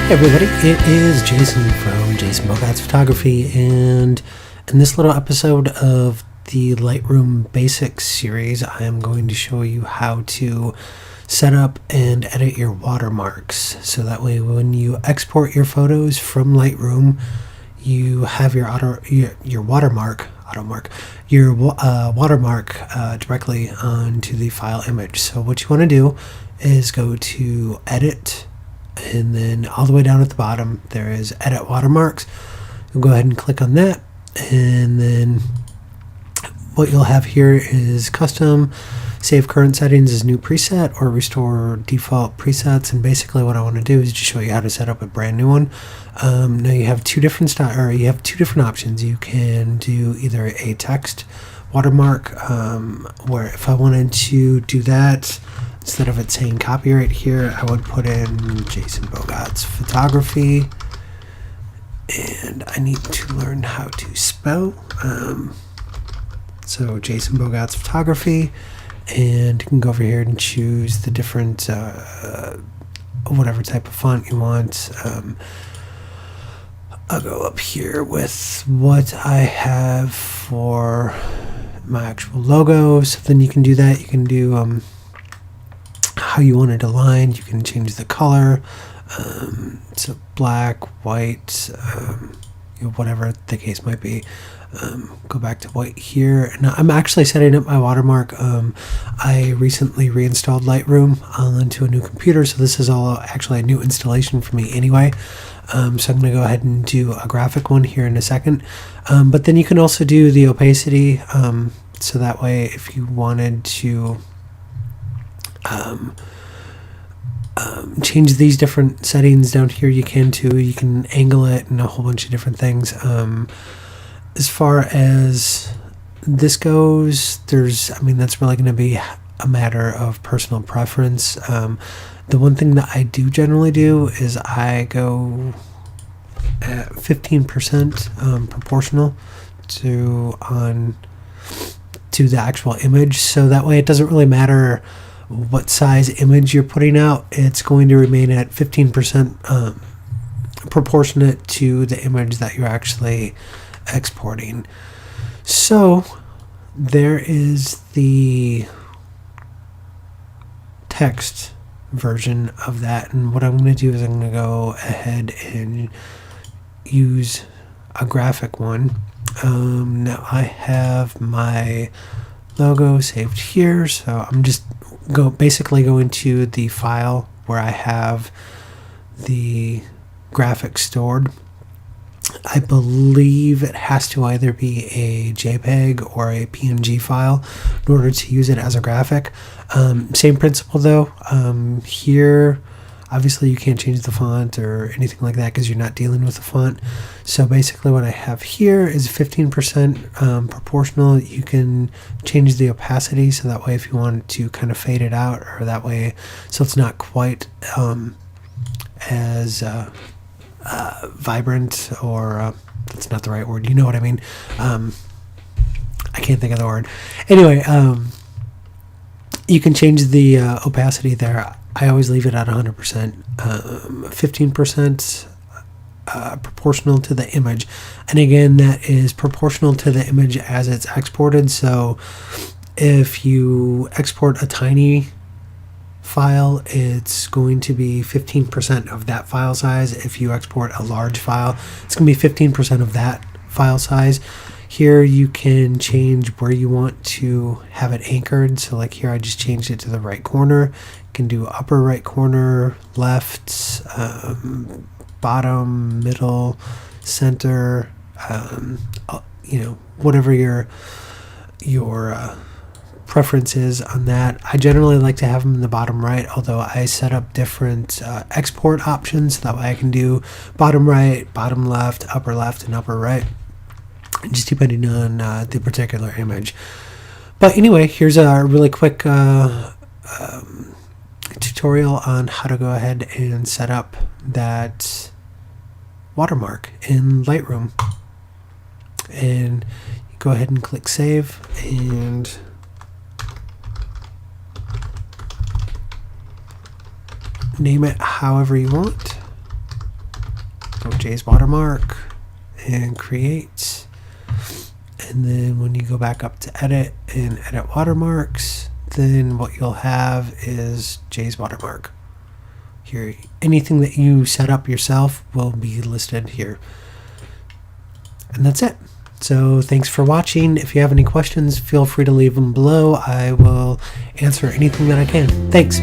Hey everybody, it is Jason from Jason Bogat's Photography, and in this little episode of the Lightroom Basics series, I am going to show you how to set up and edit your watermarks. So that way when you export your photos from Lightroom, you have your watermark directly onto the file image. So what you want to do is go to Edit, and then all the way down at the bottom there is Edit Watermarks. You'll go ahead and click on that, and then what you'll have here is Custom, Save Current Settings as New Preset, or Restore Default Presets. And basically what I want to do is just show you how to set up a brand new one. Now you have two different options. You can do either a text watermark, where if I wanted to do that, instead of it saying copyright here, I would put in Jason Bogat's Photography, and I need to learn how to spell. So Jason Bogat's Photography, and you can go over here and choose the different whatever type of font you want. I'll go up here with what I have for my actual logo. So then you can do that. You can do how you want it aligned. You can change the color, so black, white, whatever the case might be. Go back to white here, and I'm actually setting up my watermark. I recently reinstalled Lightroom onto a new computer, so this is all actually a new installation for me anyway. So I'm going to go ahead and do a graphic one here in a second, but then you can also do the opacity, so that way if you wanted to change these different settings down here, you can too. You can angle it and a whole bunch of different things. As far as this goes, that's really going to be a matter of personal preference. The one thing that I do generally do is I go at 15% proportional to the actual image, so that way it doesn't really matter what size image you're putting out. It's going to remain at 15% proportionate to the image that you're actually exporting. So there is the text version of that, and what I'm going to do is I'm going to go ahead and use a graphic one. Now I have my logo saved here, so I'm just basically going to the file where I have the graphic stored. I believe it has to either be a JPEG or a PNG file in order to use it as a graphic. Same principle though. Here obviously you can't change the font or anything like that because you're not dealing with the font. So basically what I have here is 15% proportional. You can change the opacity, so that way if you want to kind of fade it out, or that way so it's not quite as vibrant, or that's not the right word, you know what I mean. I can't think of the word. Anyway, you can change the opacity there. I always leave it at 100%, 15% proportional to the image, and again that is proportional to the image as it's exported. So if you export a tiny file, it's going to be 15% of that file size. If you export a large file, it's going to be 15% of that file size. Here you can change where you want to have it anchored. So like here I just changed it to the right corner. You can do upper right corner, left, bottom, middle, center, whatever your preference is on that. I generally like to have them in the bottom right, although I set up different export options. That way I can do bottom right, bottom left, and upper right, just depending on the particular image. But anyway, here's a really quick tutorial on how to go ahead and set up that watermark in Lightroom. And you go ahead and click save, and name it however you want. So Jay's Watermark and create. And then when you go back up to edit and edit watermarks, then what you'll have is Jay's Watermark. Here, anything that you set up yourself will be listed here. And that's it. So thanks for watching. If you have any questions, feel free to leave them below. I will answer anything that I can. Thanks.